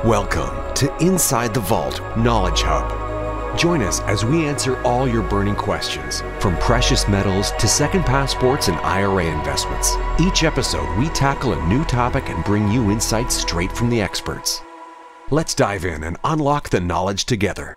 Welcome to Inside the Vault Knowledge Hub. Join us as we answer all your burning questions, from precious metals to second passports and IRA investments. Each episode, we tackle a new topic and bring you insights straight from the experts. Let's dive in and unlock the knowledge together.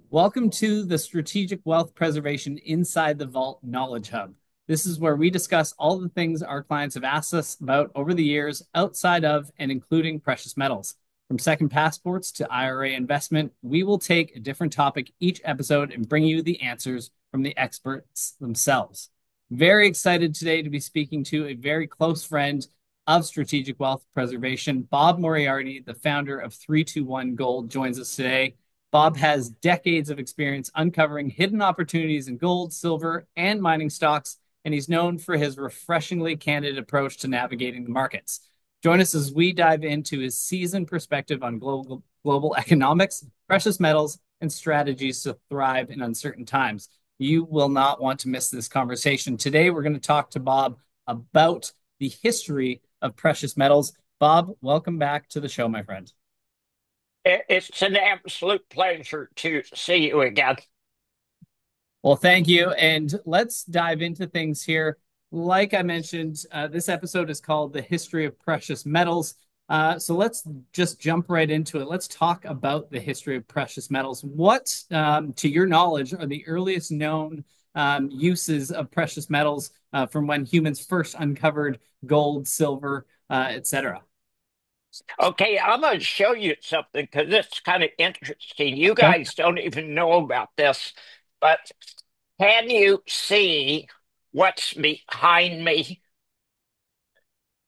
Welcome to the Strategic Wealth Preservation Inside the Vault Knowledge Hub. This is where we discuss all the things our clients have asked us about over the years, outside of and including precious metals. From second passports to IRA investment, we will take a different topic each episode and bring you the answers from the experts themselves. Very excited today to be speaking to a very close friend of Strategic Wealth Preservation. Bob Moriarty, the founder of 321 Gold, joins us today. Bob has decades of experience uncovering hidden opportunities in gold, silver, and mining stocks, and he's known for his refreshingly candid approach to navigating the markets. Join us as we dive into his seasoned perspective on global economics, precious metals, and strategies to thrive in uncertain times. You will not want to miss this conversation. Today, we're going to talk to Bob about the history of precious metals. Bob, welcome back to the show, my friend. It's an absolute pleasure to see you again. Well, thank you. And let's dive into things here. Like I mentioned, this episode is called The History of Precious Metals. So let's just jump right into it. Let's talk about the history of precious metals. What, to your knowledge, are the earliest known uses of precious metals from when humans first uncovered gold, silver, etc.? Okay, I'm going to show you something because it's kind of interesting. You guys don't even know about this, but can you see what's behind me?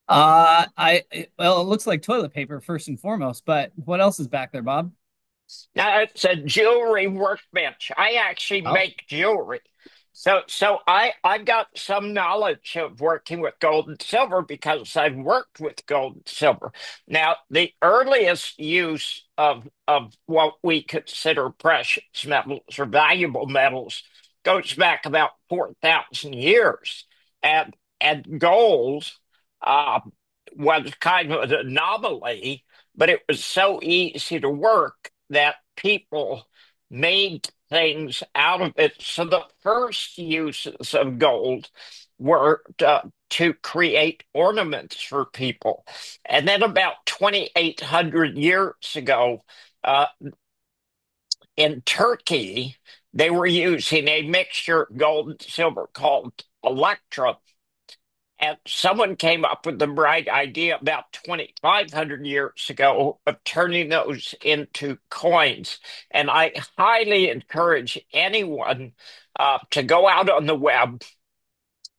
Well, it looks like toilet paper first and foremost, but what else is back there, Bob? Now, it's a jewelry workbench. I actually make jewelry. So I've got some knowledge of working with gold and silver because I've worked with gold and silver. Now, the earliest use of what we consider precious metals or valuable metals goes back about 4,000 years. And gold was kind of an anomaly, but it was so easy to work that people made things out of it. So the first uses of gold were to create ornaments for people. And then about 2,800 years ago, in Turkey, they were using a mixture of gold and silver called electrum. And someone came up with the bright idea about 2,500 years ago of turning those into coins. And I highly encourage anyone to go out on the web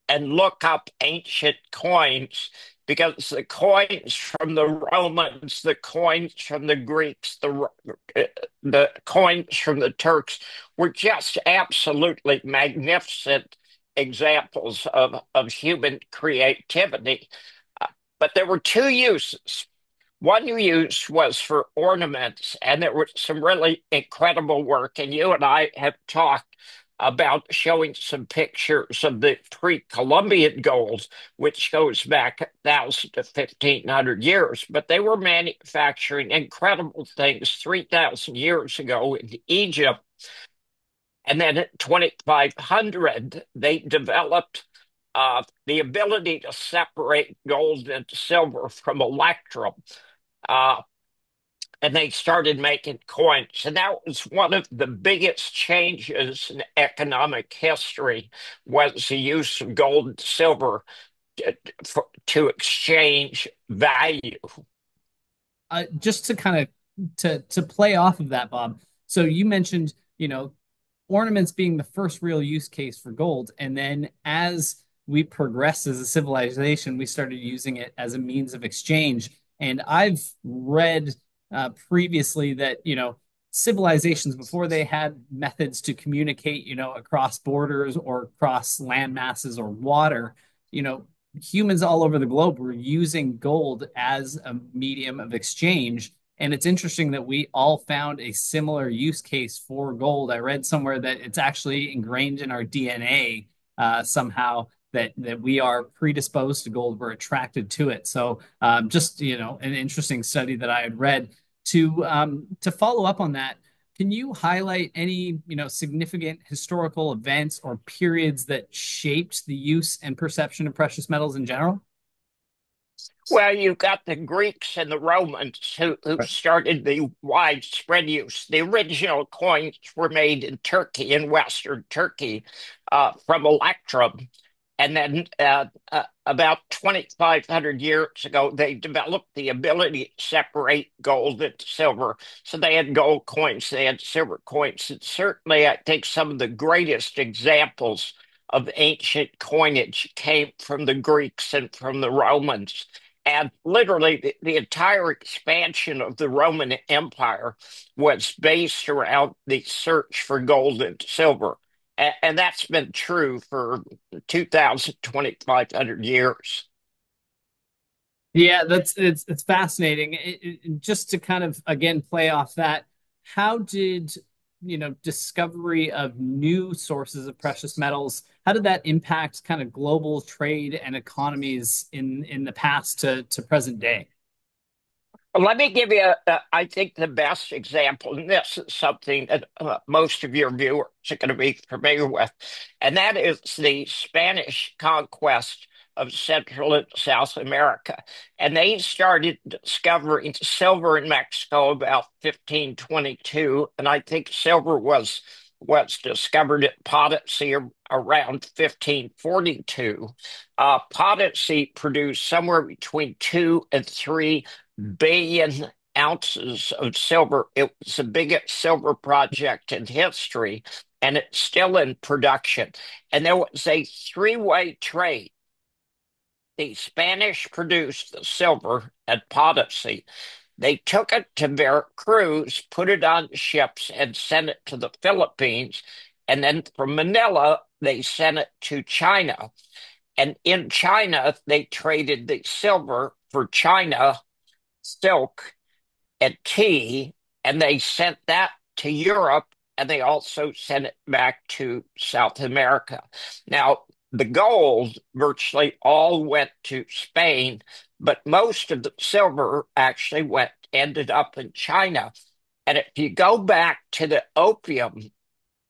and look up ancient coins, because the coins from the Romans, the coins from the Greeks, the coins from the Turks were just absolutely magnificent examples of human creativity. But there were two uses. One use was for ornaments, and there was some really incredible work. And you and I have talked about showing some pictures of the pre-Columbian gold, which goes back 1,000 to 1,500 years. But they were manufacturing incredible things 3,000 years ago in Egypt. And then at 2,500, they developed the ability to separate gold and silver from electrum. And they started making coins. And that was one of the biggest changes in economic history, was the use of gold and silver to exchange value. Just to kind of to play off of that, Bob. So you mentioned, ornaments being the first real use case for gold. And then as we progressed as a civilization, we started using it as a means of exchange. And I've read previously that, civilizations, before they had methods to communicate, across borders or across land masses or water, humans all over the globe were using gold as a medium of exchange. And it's interesting that we all found a similar use case for gold. I read somewhere that it's actually ingrained in our DNA somehow. that we are predisposed to gold. We're attracted to it. So just an interesting study that I had read. To follow up on that, can you highlight any significant historical events or periods that shaped the use and perception of precious metals in general? Well, you've got the Greeks and the Romans who Right. started the widespread use. The original coins were made in Turkey, in Western Turkey, from electrum. And then about 2,500 years ago, they developed the ability to separate gold and silver. So they had gold coins, they had silver coins. And certainly, I think some of the greatest examples of ancient coinage came from the Greeks and from the Romans. And literally, the entire expansion of the Roman Empire was based around the search for gold and silver. And that's been true for 2,000, 2,500 years. Yeah, it's fascinating. Just to kind of again play off that, how did discovery of new sources of precious metals, how did that impact kind of global trade and economies in the past to present day? Let me give you, I think, the best example, and this is something that most of your viewers are going to be familiar with, and that is the Spanish conquest of Central and South America. And they started discovering silver in Mexico about 1522, and I think silver was discovered at Potosi around 1542. Potosi produced somewhere between 2 and 3 billion ounces of silver. It was the biggest silver project in history, and it's still in production. And there was a three-way trade. The Spanish produced the silver at Potosi. They took it to Veracruz, put it on ships, and sent it to the Philippines. And then from Manila, they sent it to China. And in China, they traded the silver for China silk and tea, and they sent that to Europe, and they also sent it back to South America. Now, the gold virtually all went to Spain, but most of the silver actually ended up in China. And if you go back to the opium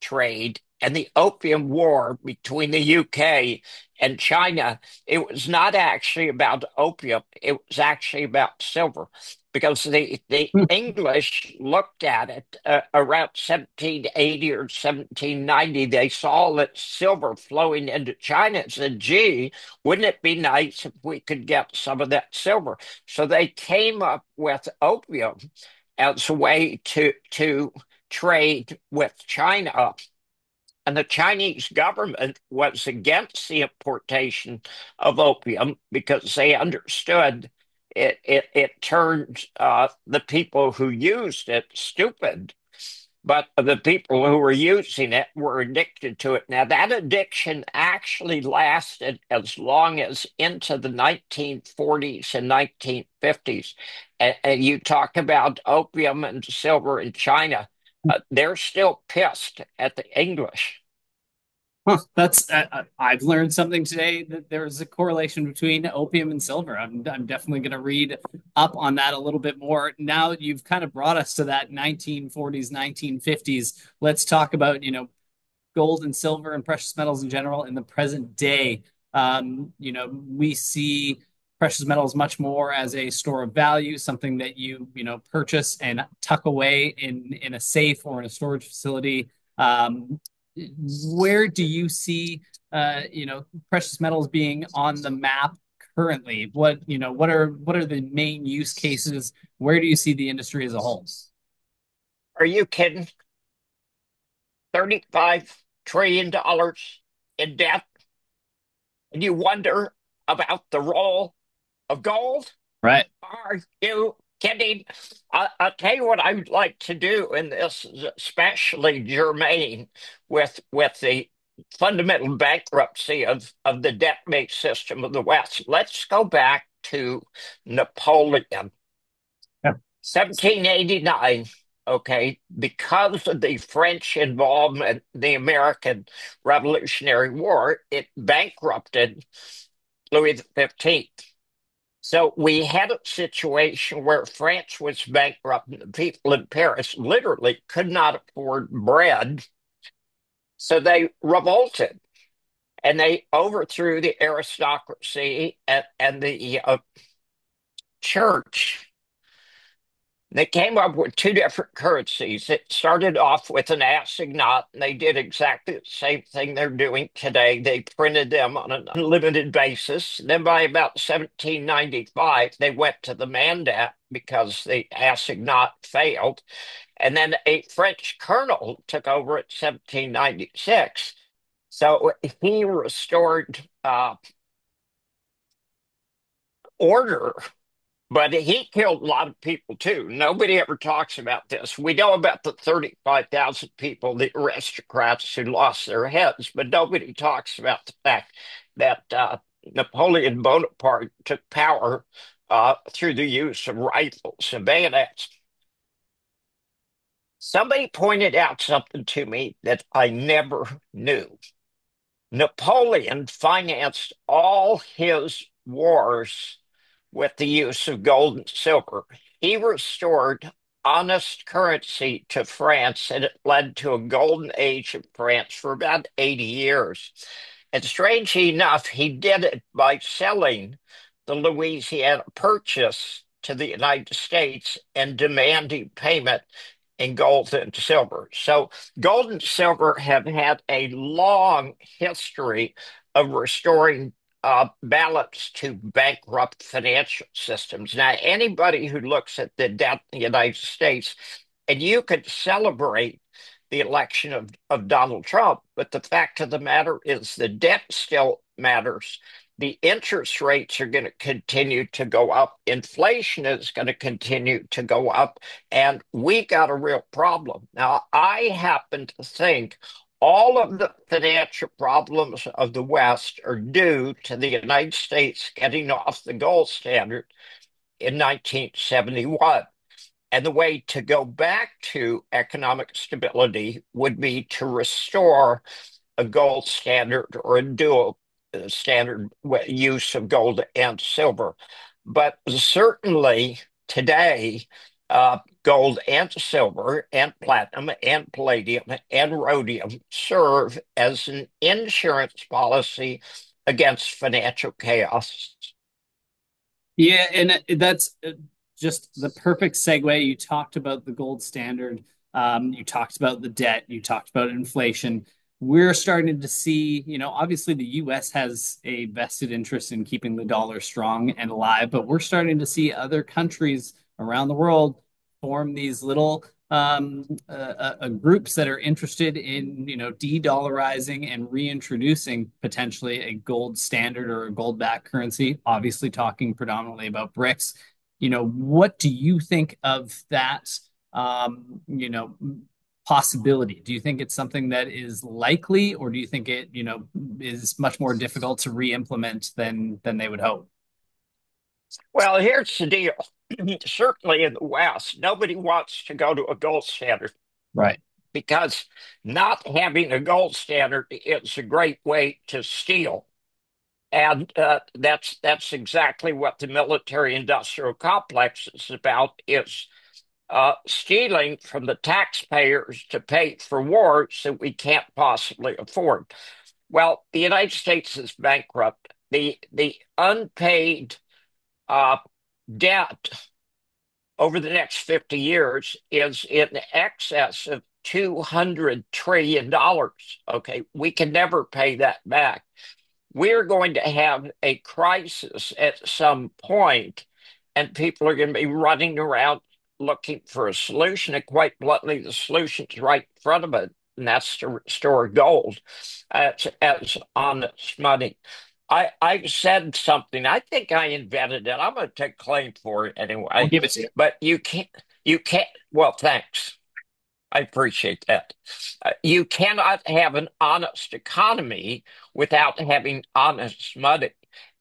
trade and the Opium War between the UK and China, it was not actually about opium, it was actually about silver. Because the English looked at it around 1780 or 1790. They saw that silver flowing into China and said, gee, wouldn't it be nice if we could get some of that silver? So they came up with opium as a way to trade with China. And the Chinese government was against the importation of opium because they understood it turned the people who used it stupid. But the people who were using it were addicted to it. Now, that addiction actually lasted as long as into the 1940s and 1950s. And you talk about opium and silver in China. They're still pissed at the English. Huh, that's I've learned something today that there's a correlation between opium and silver. I'm definitely going to read up on that a little bit more. Now you've kind of brought us to that 1940s, 1950s. Let's talk about, gold and silver and precious metals in general in the present day. We see precious metals much more as a store of value, something that purchase and tuck away in a safe or in a storage facility. Where do you see precious metals being on the map currently? What are the main use cases? Where do you see the industry as a whole? Are you kidding? $35 trillion in debt, and you wonder about the role of gold? Right. Are you kidding? I'll tell you what I would like to do, and this is especially germane with the fundamental bankruptcy of the debt-based system of the West. Let's go back to Napoleon, Yeah. 1789. okay, because of the French involvement in the American Revolutionary War, it bankrupted Louis XV. So we had a situation where France was bankrupt and the people in Paris literally could not afford bread. So they revolted and they overthrew the aristocracy and the church. They came up with two different currencies. It started off with an assignat, and they did exactly the same thing they're doing today. They printed them on an unlimited basis. Then by about 1795, they went to the mandat because the assignat failed. And then a French colonel took over at 1796. So he restored order. But he killed a lot of people too. Nobody ever talks about this. We know about the 35,000 people, the aristocrats who lost their heads, but nobody talks about the fact that Napoleon Bonaparte took power through the use of rifles and bayonets. Somebody pointed out something to me that I never knew. Napoleon financed all his wars with the use of gold and silver. He restored honest currency to France, and it led to a golden age of France for about 80 years. And strangely enough, he did it by selling the Louisiana Purchase to the United States and demanding payment in gold and silver. So gold and silver have had a long history of restoring balance to bankrupt financial systems. Now, anybody who looks at the debt in the United States, and you could celebrate the election of Donald Trump, but the fact of the matter is the debt still matters. The interest rates are going to continue to go up. Inflation is going to continue to go up. And we got a real problem. Now, I happen to think all of the financial problems of the West are due to the United States getting off the gold standard in 1971. And the way to go back to economic stability would be to restore a gold standard or a dual standard use of gold and silver. But certainly today, gold and silver and platinum and palladium and rhodium serve as an insurance policy against financial chaos. Yeah, and that's just the perfect segue. You talked about the gold standard. You talked about the debt. You talked about inflation. We're starting to see, obviously the US has a vested interest in keeping the dollar strong and alive, but we're starting to see other countries around the world form these little groups that are interested in, de-dollarizing and reintroducing potentially a gold standard or a gold-backed currency. Obviously, talking predominantly about BRICS. What do you think of that? Possibility? Do you think it's something that is likely, or do you think it, is much more difficult to re-implement than they would hope? Well, here's the deal. Certainly in the West, nobody wants to go to a gold standard Right. because not having a gold standard is a great way to steal. And that's exactly what the military-industrial complex is about, is stealing from the taxpayers to pay for wars that we can't possibly afford. Well, the United States is bankrupt. The unpaid uh, debt over the next 50 years is in excess of $200 trillion. Okay, we can never pay that back. We're going to have a crisis at some point, and people are going to be running around looking for a solution. And quite bluntly, the solution's right in front of it, and that's to restore gold as honest money. I said something. I think I invented it. I'm going to take claim for it We'll anyway. give it to you. But you can't. Well, thanks. I appreciate that. You cannot have an honest economy without having honest money.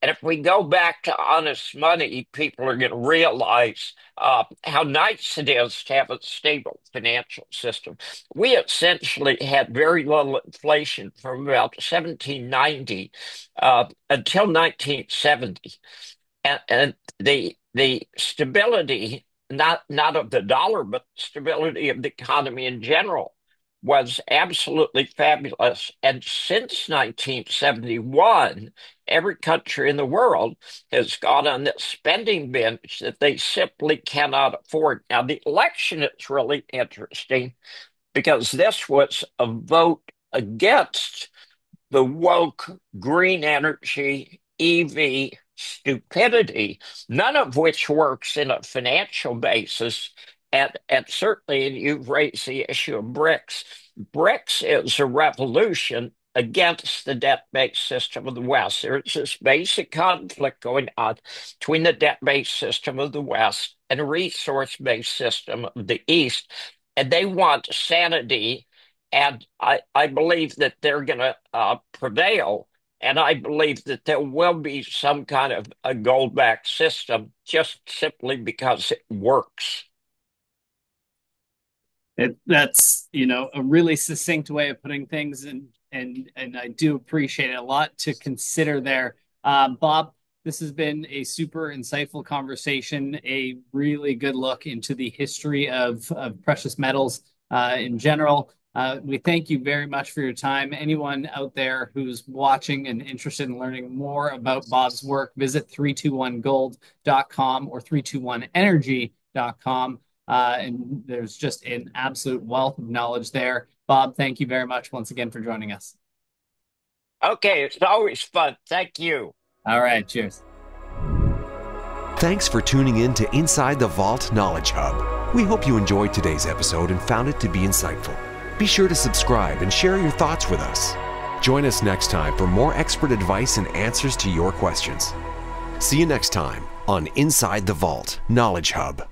And if we go back to honest money, people are going to realize how nice it is to have a stable financial system. We essentially had very little inflation from about 1790 until 1970. And the stability, not of the dollar, but stability of the economy in general was absolutely fabulous. And since 1971, every country in the world has gone on this spending binge that they simply cannot afford. Now, the election is really interesting because this was a vote against the woke green energy EV stupidity, none of which works in a financial basis. And certainly, and you've raised the issue of BRICS. BRICS is a revolution against the debt-based system of the West. There's this basic conflict going on between the debt-based system of the West and a resource-based system of the East, and they want sanity. And I believe that they're going to prevail. And I believe that there will be some kind of a gold-backed system just simply because it works. That's, a really succinct way of putting things, and I do appreciate it a lot to consider there. Bob, this has been a super insightful conversation, a really good look into the history of precious metals in general. We thank you very much for your time. Anyone out there who's watching and interested in learning more about Bob's work, visit 321gold.com or 321energy.com. And there's just an absolute wealth of knowledge there. Bob, thank you very much once again for joining us. Okay, it's always fun. Thank you. All right, cheers. Thanks for tuning in to Inside the Vault Knowledge Hub. We hope you enjoyed today's episode and found it to be insightful. Be sure to subscribe and share your thoughts with us. Join us next time for more expert advice and answers to your questions. See you next time on Inside the Vault Knowledge Hub.